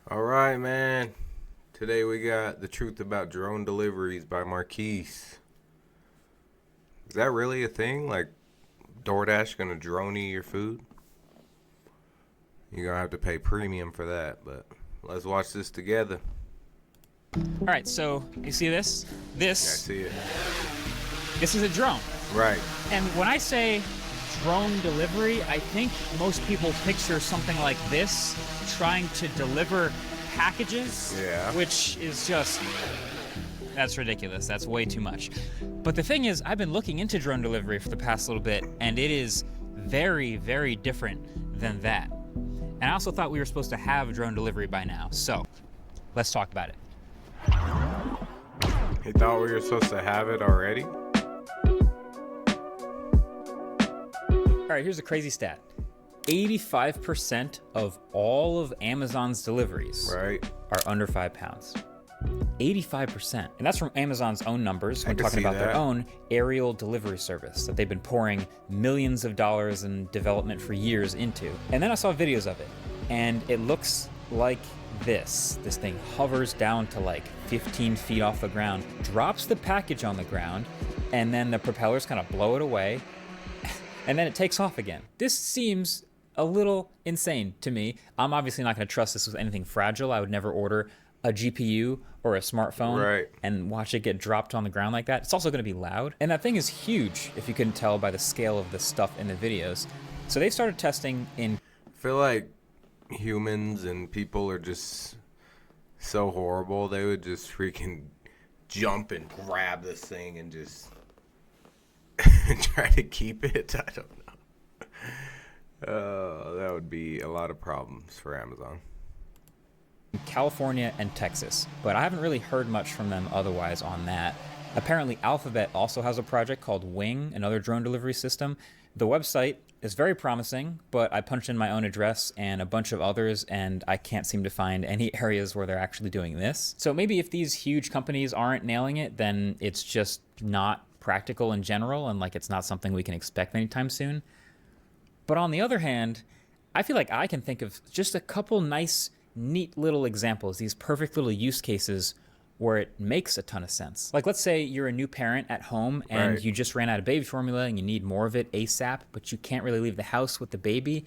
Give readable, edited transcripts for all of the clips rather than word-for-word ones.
All right, man. Today we got The Truth About Drone Deliveries by Marques. Is that really a thing? Like, DoorDash gonna drone you your food? You're gonna have to pay premium for that, but let's watch this together. All right, so you see this? Yeah, I see it. This is a drone. Right. And when I say drone delivery, I think most people picture something like this trying to deliver packages, Yeah. which is just, that's ridiculous. That's way too much. But the thing is, I've been looking into drone delivery for the past little bit, and it is very, very different than that. And I also thought we were supposed to have drone delivery by now. So let's talk about it. He thought we were supposed to have it already? All right, here's a crazy stat. 85% of all of Amazon's deliveries Right. are under 5 pounds. 85%. And that's from Amazon's own numbers. We're can talking see about their that. own aerial delivery service that they've been pouring millions of dollars in development for years into. And then I saw videos of it, and it looks like this. This thing hovers down to like 15 feet off the ground, drops the package on the ground, and then the propellers kind of blow it away, and then it takes off again. This seems a little insane to me. I'm obviously not going to trust this with anything fragile. I would never order a GPU or a smartphone Right. and watch it get dropped on the ground like that. It's also going to be loud. And that thing is huge, if you couldn't tell by the scale of the stuff in the videos. So they started testing in I feel like humans and people are just so horrible. They would just freaking jump and grab this thing and just try to keep it. I don't know. That would be a lot of problems for Amazon. California and Texas, but I haven't really heard much from them otherwise on that. Apparently, Alphabet also has a project called Wing, another drone delivery system. The website is very promising, but I punched in my own address and a bunch of others, and I can't seem to find any areas where they're actually doing this. So maybe if these huge companies aren't nailing it, then it's just not practical in general, and like it's not something we can expect anytime soon. But on the other hand, I feel like I can think of just a couple nice, neat little examples, these perfect little use cases where it makes a ton of sense. Like, let's say you're a new parent at home and Right. you just ran out of baby formula and you need more of it ASAP, but you can't really leave the house with the baby.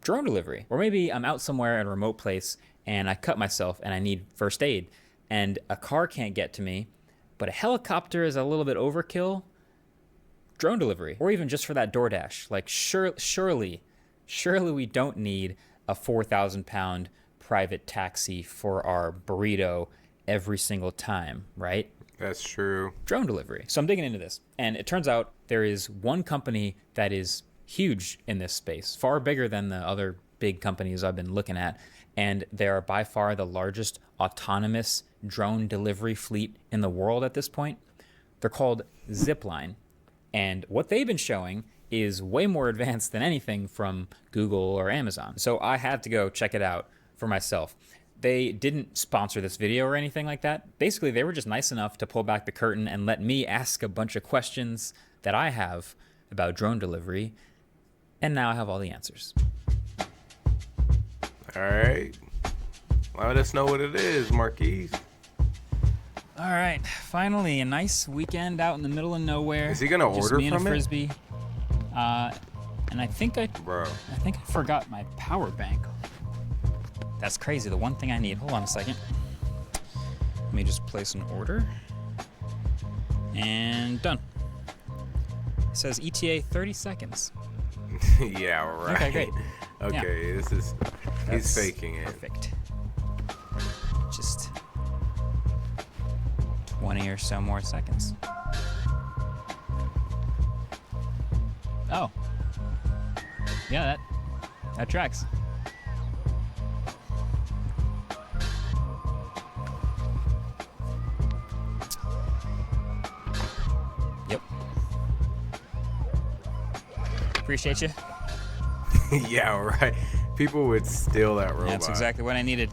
Drone delivery. Or maybe I'm out somewhere at a remote place and I cut myself and I need first aid and a car can't get to me, but a helicopter is a little bit overkill. Drone delivery. Or even just for that DoorDash. Like, surely we don't need a 4,000 pound private taxi for our burrito every single time, right? That's true. Drone delivery. So I'm digging into this, and it turns out there is one company that is huge in this space, far bigger than the other big companies I've been looking at, and they are by far the largest autonomous drone delivery fleet in the world at this point. They're called Zipline, and what they've been showing is way more advanced than anything from Google or Amazon. So I had to go check it out for myself. They didn't sponsor this video or anything like that. Basically, they were just nice enough to pull back the curtain and let me ask a bunch of questions that I have about drone delivery. And now I have all the answers. All right. Let us know what it is, Marques. All right, finally a nice weekend out in the middle of nowhere. Is he gonna Just order me and from a it? frisbee. And I think I Bro. forgot my power bank. That's crazy. The one thing I need. Hold on a second. Let me just place an order. And done. It says ETA 30 seconds. Yeah, right. Okay, great. Okay, this is... He's That's faking it. Perfect. Just 20 or so more seconds. Oh. Yeah, that tracks. Yep. Appreciate you. Yeah, right. People would steal that robot. That's exactly what I needed.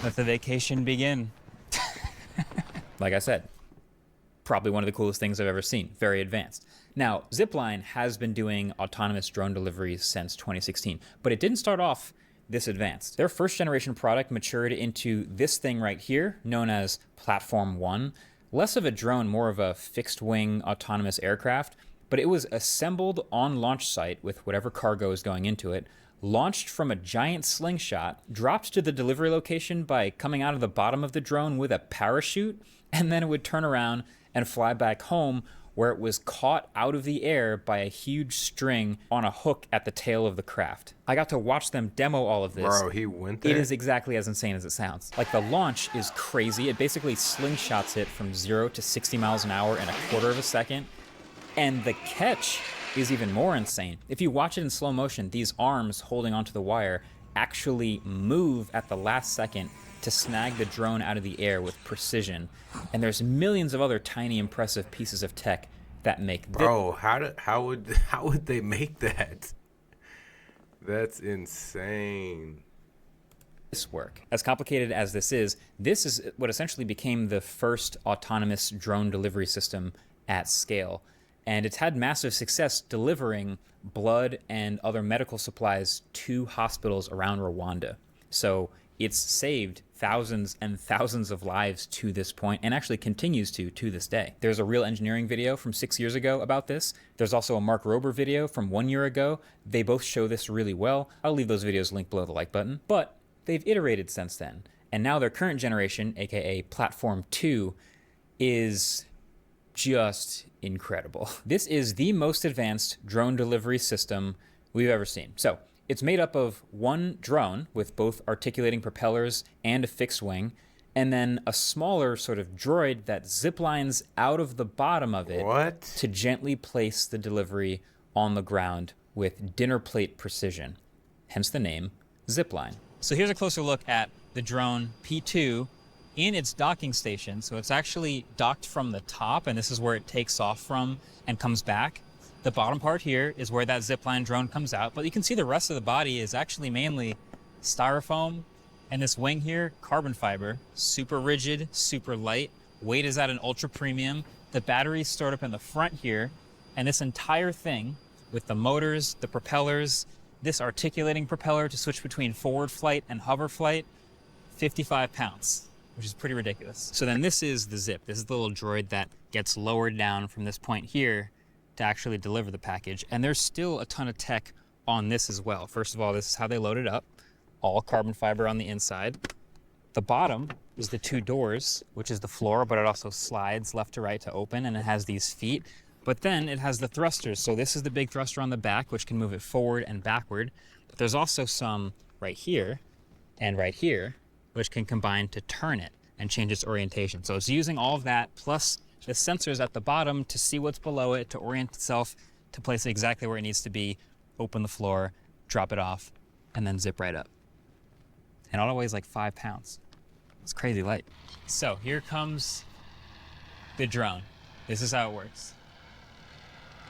Let the vacation begin. Like I said, probably one of the coolest things I've ever seen. Very advanced. Now, Zipline has been doing autonomous drone deliveries since 2016, but it didn't start off this advanced. Their first generation product matured into this thing right here, known as Platform 1. Less of a drone, more of a fixed wing autonomous aircraft, but it was assembled on launch site with whatever cargo is going into it, launched from a giant slingshot, dropped to the delivery location by coming out of the bottom of the drone with a parachute, and then it would turn around and fly back home, where it was caught out of the air by a huge string on a hook at the tail of the craft. I got to watch them demo all of this. Bro, he went there? It is exactly as insane as it sounds. Like, the launch is crazy. It basically slingshots it from 0 to 60 miles an hour in a quarter of a second. And the catch is even more insane. If you watch it in slow motion, these arms holding onto the wire actually move at the last second to snag the drone out of the air with precision. And there's millions of other tiny, impressive pieces of tech that make Bro, how would they make that? That's insane. This work. As complicated as this is what essentially became the first autonomous drone delivery system at scale. And it's had massive success delivering blood and other medical supplies to hospitals around Rwanda. So it's saved thousands and thousands of lives to this point, and actually continues to this day. There's a Real Engineering video from 6 years ago about this. There's also a Mark Rober video from 1 year ago. They both show this really well. I'll leave those videos linked below the like button. But they've iterated since then. And now their current generation, aka Platform 2, is just incredible. This is the most advanced drone delivery system we've ever seen. So it's made up of one drone with both articulating propellers and a fixed wing, and then a smaller sort of droid that ziplines out of the bottom of it to gently place the delivery on the ground with dinner plate precision, hence the name Zipline. So here's a closer look at the drone P2 in its docking station. So it's actually docked from the top, and this is where it takes off from and comes back. The bottom part here is where that zipline drone comes out, but you can see the rest of the body is actually mainly styrofoam, and this wing here, carbon fiber, super rigid, super light. Weight is at an ultra premium. The battery's stored up in the front here, and this entire thing with the motors, the propellers, this articulating propeller to switch between forward flight and hover flight, 55 pounds, which is pretty ridiculous. So then this is the Zip. This is the little droid that gets lowered down from this point here to actually deliver the package. And there's still a ton of tech on this as well. First of all, this is how they load it up. All carbon fiber on the inside. The bottom is the two doors, which is the floor, but it also slides left to right to open, and it has these feet. But then it has the thrusters. So this is the big thruster on the back, which can move it forward and backward. But there's also some right here and right here, which can combine to turn it and change its orientation. So it's using all of that, plus the sensors at the bottom to see what's below it, to orient itself, to place it exactly where it needs to be, open the floor, drop it off, and then zip right up. And all it weighs like 5 pounds. It's crazy light. So here comes the drone. This is how it works.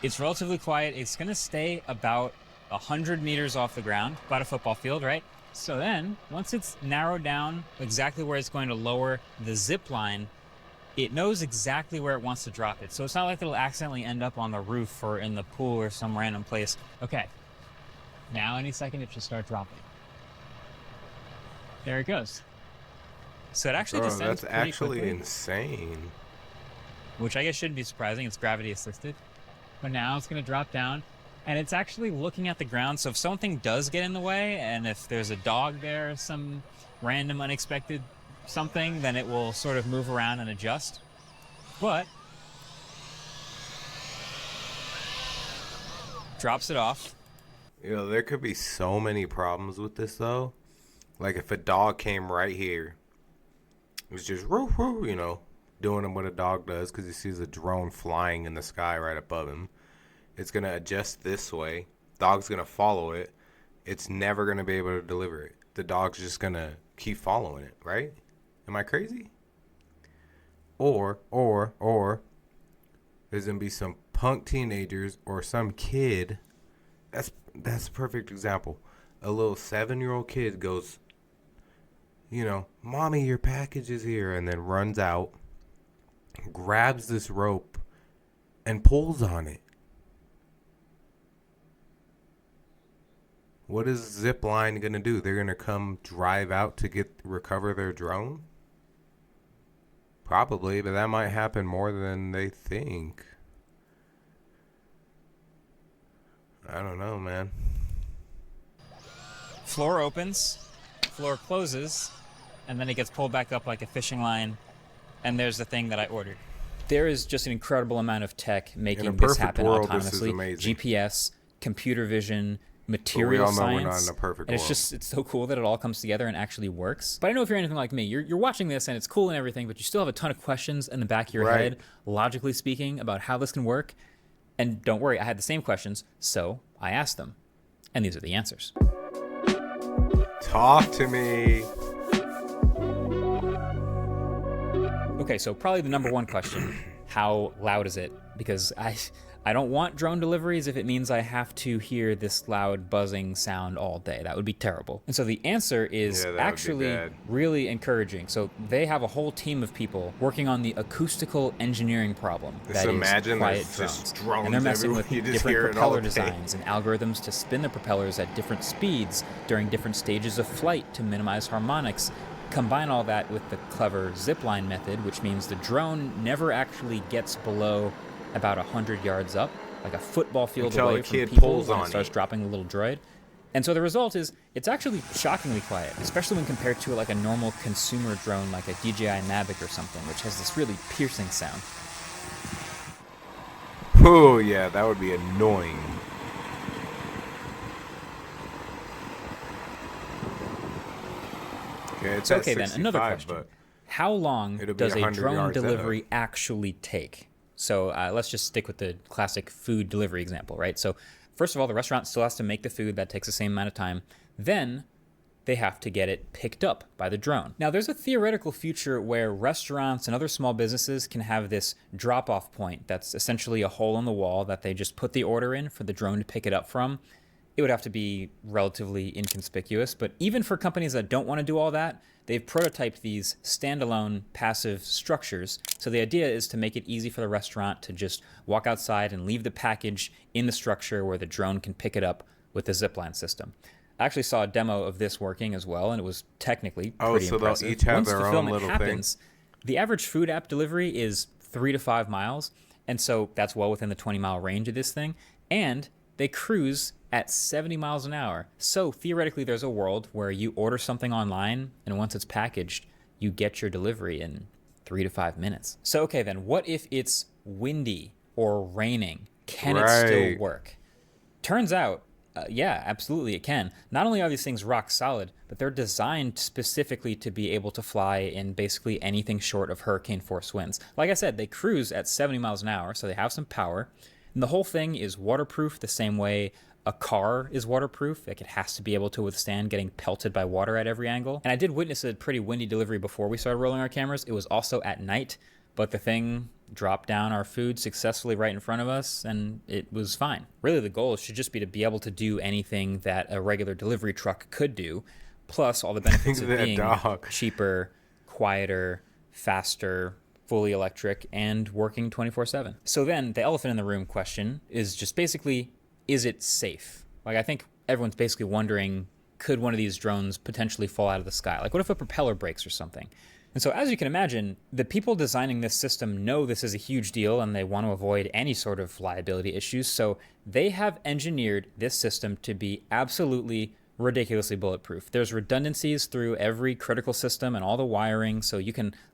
It's relatively quiet. It's gonna stay about 100 meters off the ground, about a football field, right? So then, once it's narrowed down exactly where it's going to lower the zip line, it knows exactly where it wants to drop it. So it's not like it'll accidentally end up on the roof or in the pool or some random place. Okay, now any second it should start dropping. There it goes. So it actually descends that's pretty actually quickly, insane. which I guess shouldn't be surprising. It's gravity assisted. But now it's going to drop down, and it's actually looking at the ground. So if something does get in the way, and if there's a dog there, some random unexpected something, then it will sort of move around and adjust. But drops it off. You know, there could be so many problems with this though. Like if a dog came right here, it was just woo woo, you know, doing what a dog does because he sees a drone flying in the sky right above him. It's gonna adjust this way. Dog's gonna follow it. It's never gonna be able to deliver it. The dog's just gonna keep following it, right? Am I crazy? Or there's gonna be some punk teenagers or some kid. That's a perfect example. A little 7-year-old kid goes, you know, "Mommy, your package is here," and then runs out, grabs this rope, and pulls on it. What is Zipline gonna do? They're gonna come drive out to recover their drone? Probably, but that might happen more than they think. I don't know, man. Floor opens, floor closes, and then it gets pulled back up like a fishing line, and there's the thing that I ordered. There is just an incredible amount of tech making this happen autonomously. GPS, computer vision, material science. We all know we're not in a perfect world. It's so cool that it all comes together and actually works. But I know if you're anything like me, you're watching this and it's cool and everything, but you still have a ton of questions in the back of your head, logically speaking, about how this can work. And don't worry, I had the same questions, so I asked them. And these are the answers. Talk to me. Okay, so probably the number one question, how loud is it? Because I don't want drone deliveries if it means I have to hear this loud buzzing sound all day. That would be terrible. And so the answer is actually really encouraging. So they have a whole team of people working on the acoustical engineering problem. That is quiet drones. And they're messing with different propeller designs and algorithms to spin the propellers at different speeds during different stages of flight to minimize harmonics. Combine all that with the clever zipline method, which means the drone never actually gets below about 100 yards up, like a football field away from people when it starts dropping the little droid. And so the result is it's actually shockingly quiet, especially when compared to like a normal consumer drone like a DJI Mavic or something, which has this really piercing sound. Oh yeah, that would be annoying. Okay, then another question. How long does a drone delivery actually take? So let's just stick with the classic food delivery example, right? So first of all, the restaurant still has to make the food. That takes the same amount of time. Then they have to get it picked up by the drone. Now, there's a theoretical future where restaurants and other small businesses can have this drop-off point that's essentially a hole in the wall that they just put the order in for the drone to pick it up from. It would have to be relatively inconspicuous, but even for companies that don't want to do all that, they've prototyped these standalone passive structures. So the idea is to make it easy for the restaurant to just walk outside and leave the package in the structure where the drone can pick it up with the zipline system. I actually saw a demo of this working as well, and it was technically pretty impressive. They'll each have their own little thing. The average food app delivery is 3 to 5 miles, and so that's well within the 20-mile range of this thing. And they cruise at 70 miles an hour. So theoretically, there's a world where you order something online, and once it's packaged, you get your delivery in 3 to 5 minutes. So, okay, then what if it's windy or raining? Can it still work? Turns out, yeah, absolutely it can. Not only are these things rock solid, but they're designed specifically to be able to fly in basically anything short of hurricane force winds. Like I said, they cruise at 70 miles an hour, so they have some power. And the whole thing is waterproof the same way a car is waterproof. Like, it has to be able to withstand getting pelted by water at every angle. And I did witness a pretty windy delivery before we started rolling our cameras. It was also at night, but the thing dropped down our food successfully right in front of us, and it was fine. Really, the goal should just be able to do anything that a regular delivery truck could do, plus all the benefits of being cheaper, quieter, faster, fully electric, and working 24/7. So then the elephant in the room question is just basically, is it safe? Like, I think everyone's basically wondering, could one of these drones potentially fall out of the sky? Like, what if a propeller breaks or something? And so, as you can imagine, the people designing this system know this is a huge deal and they want to avoid any sort of liability issues. So they have engineered this system to be absolutely ridiculously bulletproof. There's redundancies through every critical system and all the wiring. So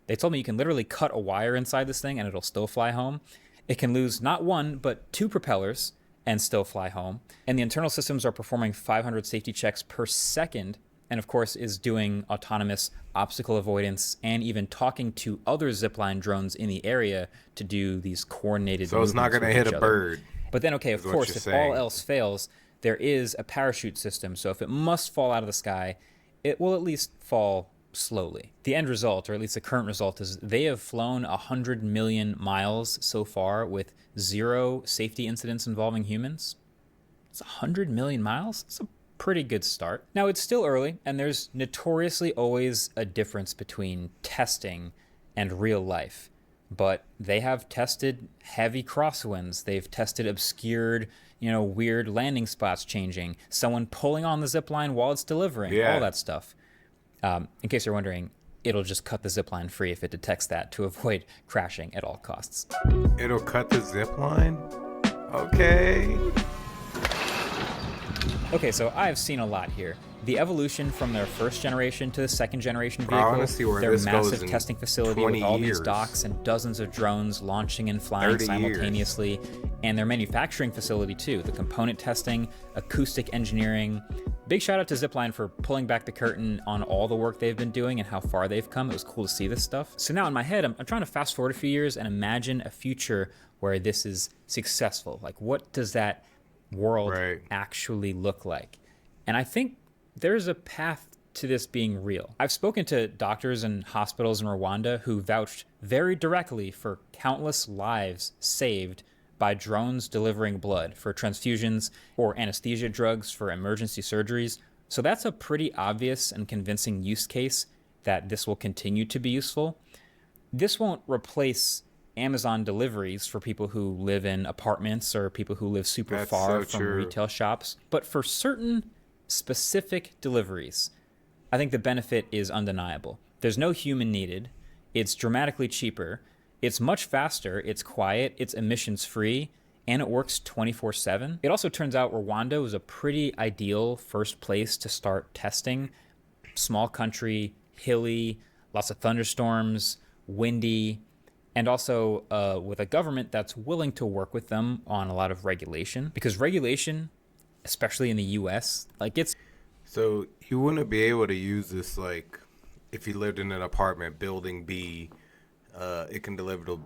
they told me you can literally cut a wire inside this thing and it'll still fly home. It can lose not one, but 2 propellers and still fly home. And the internal systems are performing 500 safety checks per second. And of course is doing autonomous obstacle avoidance and even talking to other zipline drones in the area to do these coordinated movements. So it's not going to hit a bird. But then, okay, of course, if all else fails, there is a parachute system. So if it must fall out of the sky, it will at least fall slowly. The end result, or at least the current result, is they have flown 100 million miles so far with 0 safety incidents involving humans. It's 100 million miles? It's a pretty good start. Now, it's still early, and there's notoriously always a difference between testing and real life. But they have tested heavy crosswinds. They've tested obscured weird landing spots changing, someone pulling on the zip line while it's delivering, Yeah. all that stuff. In case you're wondering, it'll just cut the zip line free if it detects that to avoid crashing at all costs. It'll cut the zip line? Okay. Okay, so I've seen a lot here. The evolution from their first generation to the second generation Bro, I vehicle, wanna see where their this goes massive in testing facility 20 with all years. these docks and dozens of drones launching and flying 30 simultaneously, and their manufacturing facility too, the component testing, acoustic engineering. Big shout out to Zipline for pulling back the curtain on all the work they've been doing and how far they've come. It was cool to see this stuff. So now in my head, I'm trying to fast forward a few years and imagine a future where this is successful. Like, what does that world Right. actually look like? And I think there's a path to this being real. I've spoken to doctors and hospitals in Rwanda who vouched very directly for countless lives saved by drones delivering blood for transfusions or anesthesia drugs for emergency surgeries. So that's a pretty obvious and convincing use case that this will continue to be useful. This won't replace Amazon deliveries for people who live in apartments or people who live super That's far so from true. retail shops. But for certain specific deliveries, I think the benefit is undeniable. There's no human needed. It's dramatically cheaper. It's much faster. It's quiet. It's emissions free. And it works 24/7. It also turns out Rwanda was a pretty ideal first place to start testing. Small country, hilly, lots of thunderstorms, windy, and also with a government that's willing to work with them on a lot of regulation. Because regulation, especially in the US, like it's So you wouldn't be able to use this like if you lived in an apartment, building B, it can deliver to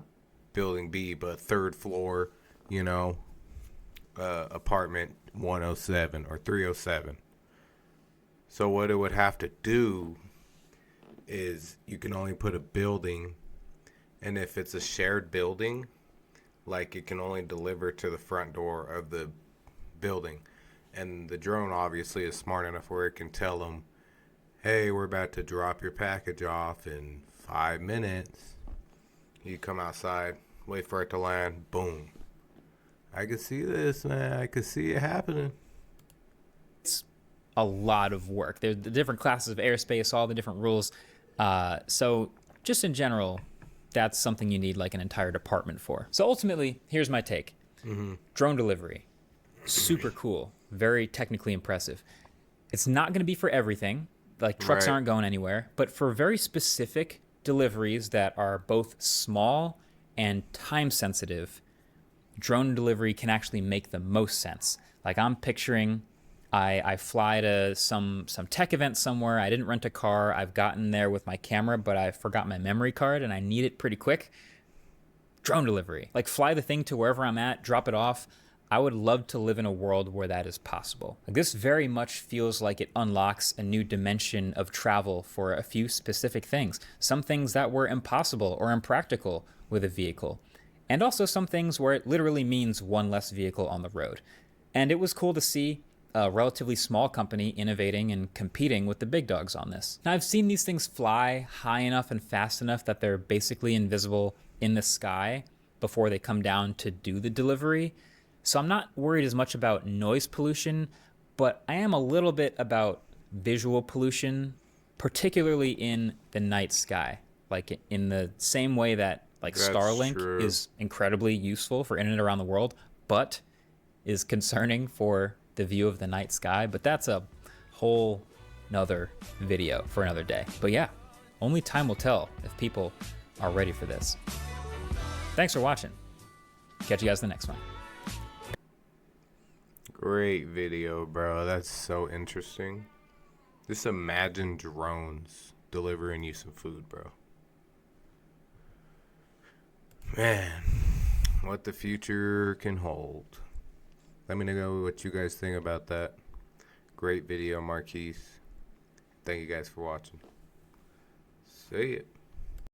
building B, but third floor, apartment 107 or 307. So what it would have to do is you can only put a building, and if it's a shared building, like it can only deliver to the front door of the building. And the drone obviously is smart enough where it can tell them, hey, we're about to drop your package off in 5 minutes. You come outside, wait for it to land, boom. I can see this, man. I can see it happening. a lot of work. There's the different classes of airspace, all the different rules. So just in general, that's something you need like an entire department for. So ultimately, here's my take. Drone delivery, super cool, very technically impressive. It's not going to be for everything. Like trucks Right. aren't going anywhere, but for very specific deliveries that are both small and time sensitive, drone delivery can actually make the most sense. Like I'm picturing I fly to some tech event somewhere. I didn't rent a car. I've gotten there with my camera, but I forgot my memory card and I need it pretty quick. Drone delivery. Like fly the thing to wherever I'm at, drop it off. I would love to live in a world where that is possible. Like this very much feels like it unlocks a new dimension of travel for a few specific things. Some things that were impossible or impractical with a vehicle. And also some things where it literally means one less vehicle on the road. And it was cool to see a relatively small company innovating and competing with the big dogs on this. Now, I've seen these things fly high enough and fast enough that they're basically invisible in the sky before they come down to do the delivery. So I'm not worried as much about noise pollution, but I am a little bit about visual pollution, particularly in the night sky. Like in the same way that like That's Starlink true. is incredibly useful for internet around the world, but is concerning for the view of the night sky. But that's a whole nother video for another day. But yeah, only time will tell if people are ready for this. Thanks for watching. Catch you guys in the next one. Great video, bro. That's so interesting. Just imagine drones delivering you some food, bro. Man, what the future can hold. Let me know what you guys think about that. Great video, Marques. Thank you guys for watching. See ya.